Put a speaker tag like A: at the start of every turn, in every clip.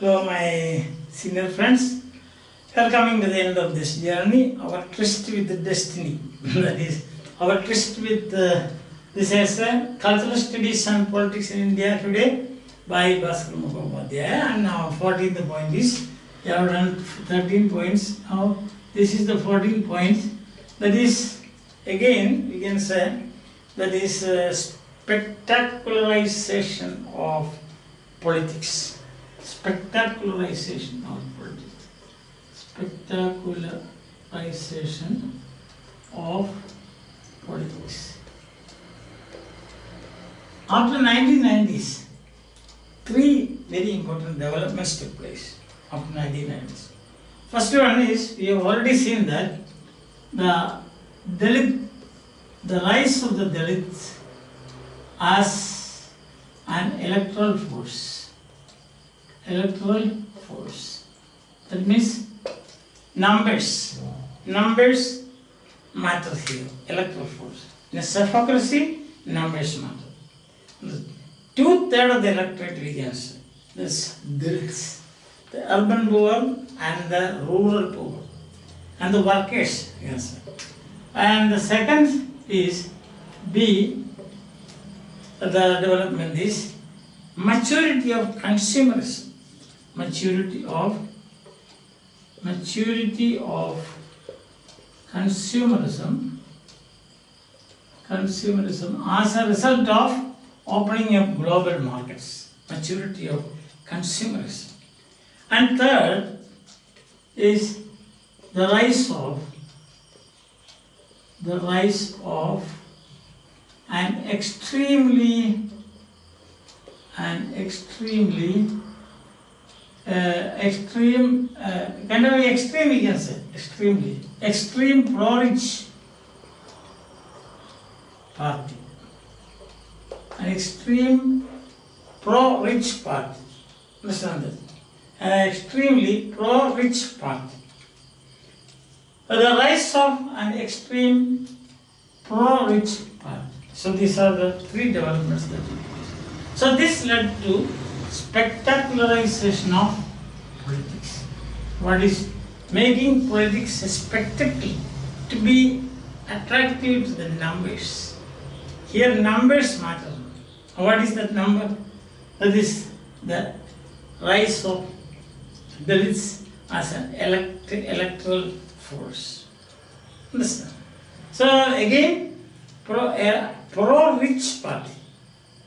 A: Hello, my senior friends. We are coming to the end of this journey. Our tryst with the destiny. That is, our tryst with this essay, Cultural Studies and Politics in India Today by BHASKAR Mukhopadhyay. And now 14th point is, we have done 13 points. Now this is the 14th point. That is, again, we can say, that is spectacularization of politics. Spectacularization of politics. Spectacularization of politics. After 1990s, three very important developments took place after 1990s. First one is, we have already seen that the rise of the Dalits as an electoral force. Electoral force. That means numbers matter here. Electoral force. In a self-ocracy, numbers matter. 2/3 of the electorate we can say. This Dalits, the urban poor and the rural poor, and the workers we can say. And the second is B. The development is maturity of consumerism. Maturity of consumerism as a result of opening up global markets. Maturity of consumerism. And third is the rise of an extreme pro-rich party. An extreme pro-rich party. Understand that? An extremely pro-rich party. The rise of an extreme pro-rich party. So these are the three developments that we use. So this led to spectacularization of politics. What is making politics a spectacle, to be attractive to the numbers. Here numbers matter. What is that number? That is the rise of Dalits as an electoral force. Understand? So again, pro-rich party.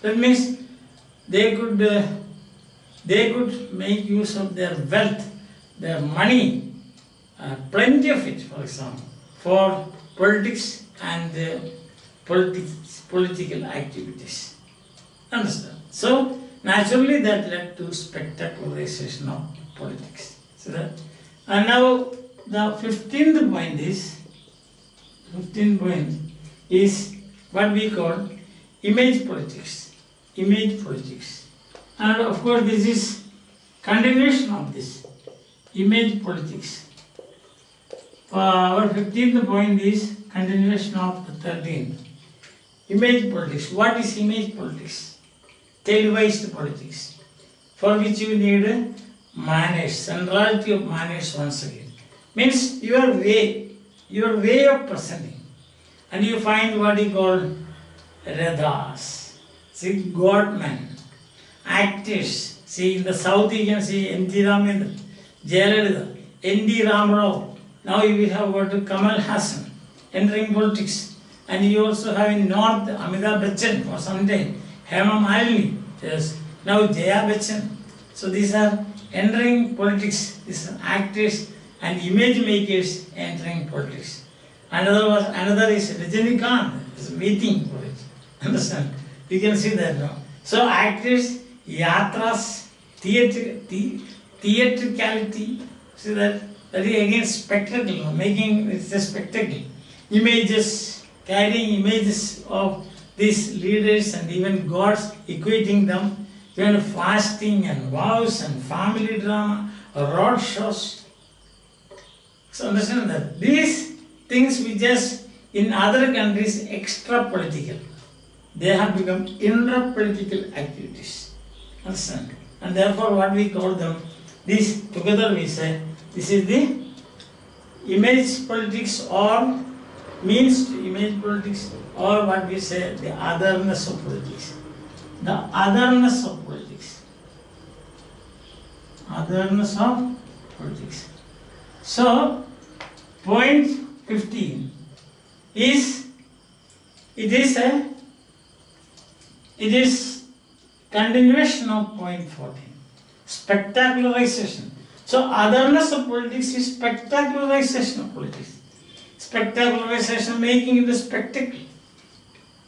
A: That means they could make use of their wealth, their money, plenty of it, for example, for politics and political activities. Understand? So naturally that led to spectacularization of politics. So that, and now the 15th point is what we call image politics. Image politics. And of course this is continuation of this image politics. Our 15th point is continuation of the 13th. Image politics. What is image politics? Televised politics, for which you need manners, centrality of manners once again. Means your way of presenting. And you find what you call radhas, see, godmen, actors. See, in the south you can see N.T. Ramendra, Jayalalitha, N.D. Ramarao. Now you will have got Kamal Hassan entering politics. And you also have in north Amitabh Bachchan for some time, Hema Malini, yes. Now Jaya Bachchan. So these are entering politics. These are actors and image makers entering politics. Another is Rajinikanth, is waiting for it. Understand? You can see that now. So actors, yatras, theatricality, see that is again spectacle, making it's a spectacle. Images, carrying images of these leaders and even gods, equating them, even fasting and vows and family drama, road shows. So understand that these things we just in other countries extra political. They have become intra-political activities. Understand? And therefore what we call them These together we say this is the image politics or means to image politics, or what we say the otherness of politics. The otherness of politics. Otherness of politics. So, point 15 is it is continuation of point 14. Spectacularization. So, otherness of politics is spectacularization of politics. Spectacularization, making it a spectacle.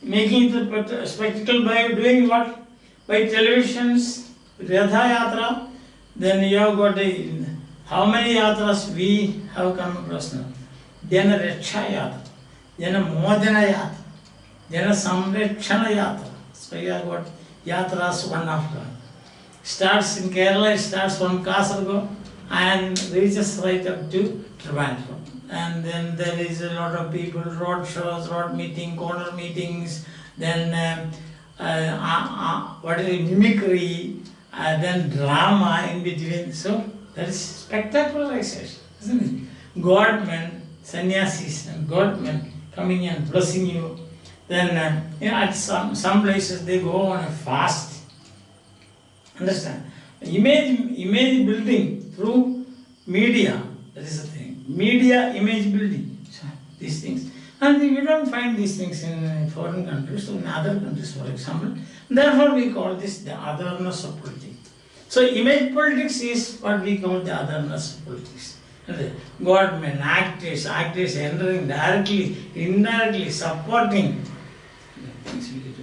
A: Making it a spectacle by doing what? By televisions, Ratha Yatra. Then you have got how many yatras we have come across now? Then a Raksha Yatra, then a Modana Yatra, then a Samrekshana Yatra. So you have got yatras one after. Starts in Kerala, it starts from Kasaragod and reaches right up to Trivandrum. And then there is a lot of people, road shows, road meeting, corner meetings, then mimicry, then drama in between. So that is spectacularization, isn't it? Godmen, sannyasis and godmen coming and blessing you. Then at some places they go on a fast. Understand? Image building through media, that is the thing. Media image building, so these things. And we don't find these things in foreign countries, so in other countries for example. Therefore we call this the otherness of politics. So image politics is what we call the otherness of politics. Godmen, actors entering directly, indirectly, supporting things we do.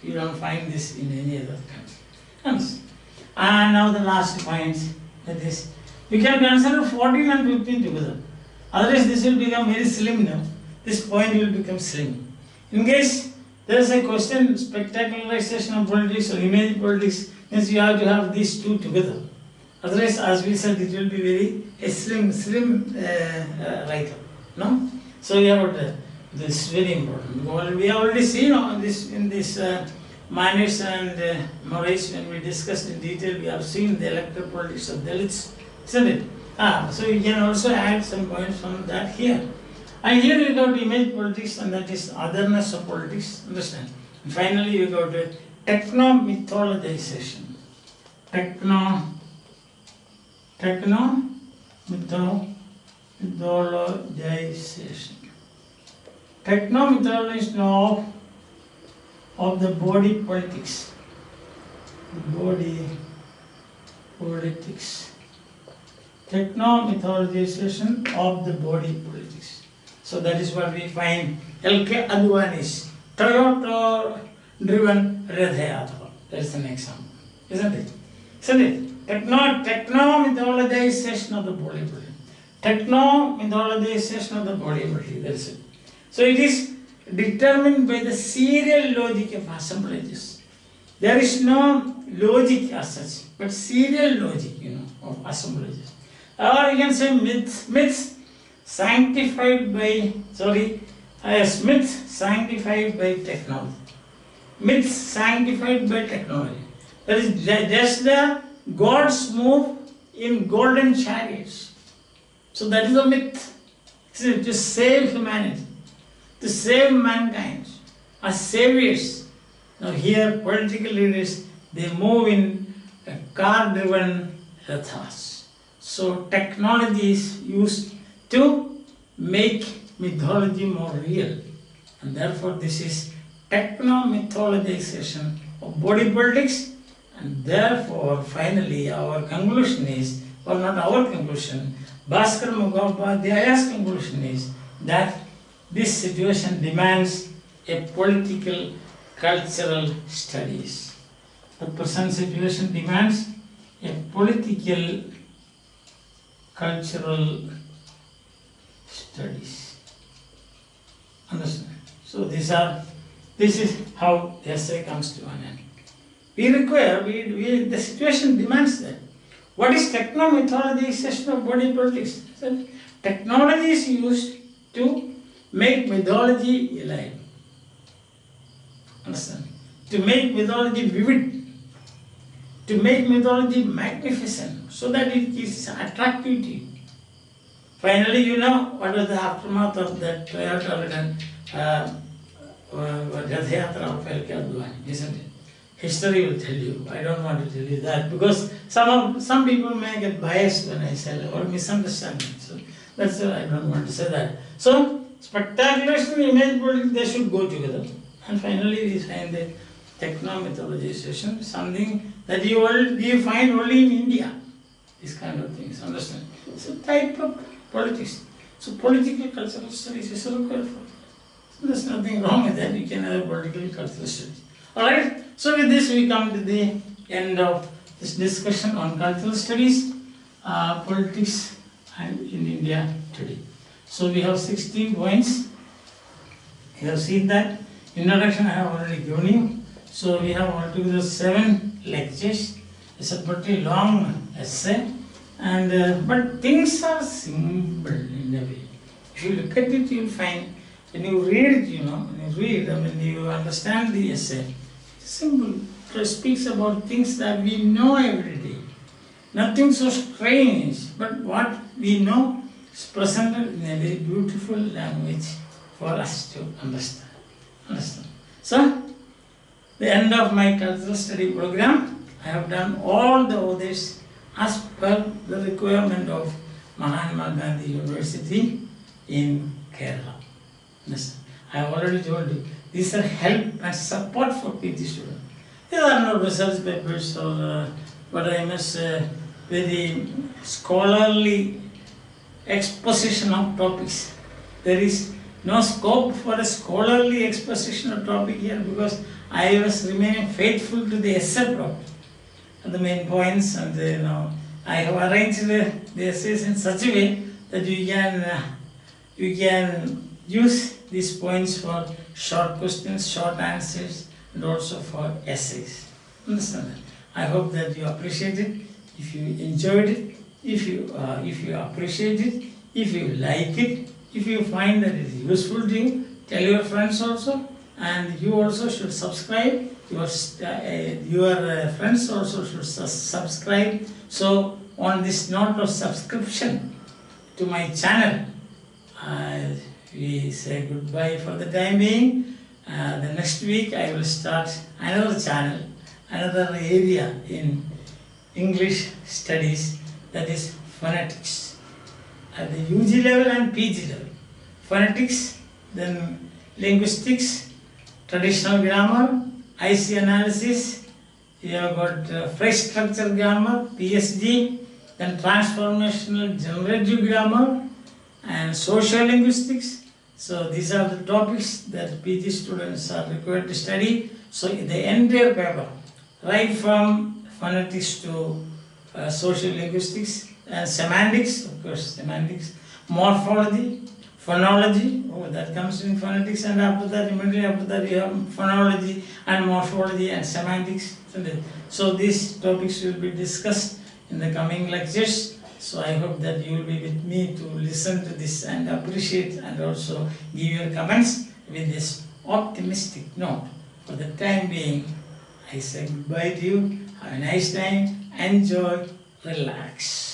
A: You don't find this in any other country. And now the last point, that is, you can consider 14 and 15 together. Otherwise this will become very slim now. This point will become slim. In case there is a question, spectacularization of politics or image politics, means you have to have these two together. Otherwise, as we said, it will be very slim write-up. No? So you have this very important. We have already seen this in this manners and morals when we discussed in detail. We have seen the electoral politics of Dalits, isn't it? So you can also add some points from that here. And here we got image politics, and that is otherness of politics. Understand? And finally, we got techno-mythologization. Techno-mythologization. Techno-mythologization of the body politics. The body politics. Techno-mythologization of the body politics. So that is what we find L.K. Advani's Toyota-driven Ratha Yatra. That is an example, isn't it? Isn't it? Techno-mythologization of the body politics. Techno-mythologization of the body politics. That is it. So it is determined by the serial logic of assemblages. There is no logic as such, but serial logic, of assemblages. Or you can say myths sanctified by, myths sanctified by technology. Myths sanctified by technology. That is just the gods move in golden chariots. So that is a myth. To save humanity, to save mankind, as saviors. Now here political leaders, they move in car-driven rathas. So technology is used to make mythology more real. And therefore this is techno-mythologization of body politics. And therefore finally our conclusion is, or not our conclusion, BHASKAR Mukhopadhyaya's conclusion is that this situation demands a political cultural studies. The present situation demands a political cultural studies. Understand? So this is how the essay comes to an end. We require, the situation demands that. What is techno-mythologization of body politics? So technology is used to make mythology alive. Understand? To make mythology vivid. to make mythology magnificent so that it is attractive to you. Finally, you know what was the aftermath of that Toyota Rath Yatra of Advani, isn't it? History will tell you. I don't want to tell you that because some people may get biased when I say or misunderstand it. So that's why I don't want to say that. So spectaculation and image politics, they should go together. And finally, we find the techno-mythologization, something that you find only in India. These kind of things, understand? It's a type of politics. So political cultural studies is required for that. So there's nothing wrong with that. You can have political cultural studies. Alright, so with this we come to the end of this discussion on cultural studies, politics and in India today. So we have 16 points. You have seen that. Introduction I have already given you. So we have altogether 7 lectures. It's a pretty long essay, and but things are simple in a way. If you look at it, you'll find when you read it, when you understand the essay, it's simple. It speaks about things that we know every day. Nothing so strange, but what we know is presented in a very beautiful language for us to understand. So, the end of my cultural study program, I have done all the others as per the requirement of Mahatma Gandhi University in Kerala. I have already told you, these are help and support for PG students. There are no research papers or but I must say very scholarly exposition of topics. There is no scope for a scholarly exposition of topic here because I was remaining faithful to the essay problem and the main points, and I have arranged the essays in such a way that you can use these points for short questions, short answers, and also for essays. Understand that? I hope that you appreciate it. If you enjoyed it, if you appreciate it, if you like it, if you find that it is useful to you, tell your friends also, and you also should subscribe. Your friends also should subscribe. So on this note of subscription to my channel, we say goodbye for the time being. The next week I will start another channel, another area in English studies, that is phonetics at the UG level and PG level. Phonetics, then linguistics, traditional grammar, IC analysis, you have got phrase structure grammar, PSD, then transformational generative grammar, and social linguistics. So these are the topics that PG students are required to study. So the entire paper, right from phonetics to social linguistics and semantics, of course, semantics, morphology, phonology, that comes in phonetics, and after that, immediately after that, you have phonology and morphology and semantics. So these topics will be discussed in the coming lectures. So I hope that you will be with me to listen to this and appreciate and also give your comments with this optimistic note. For the time being, I say goodbye to you. Have a nice time. Enjoy. Relax.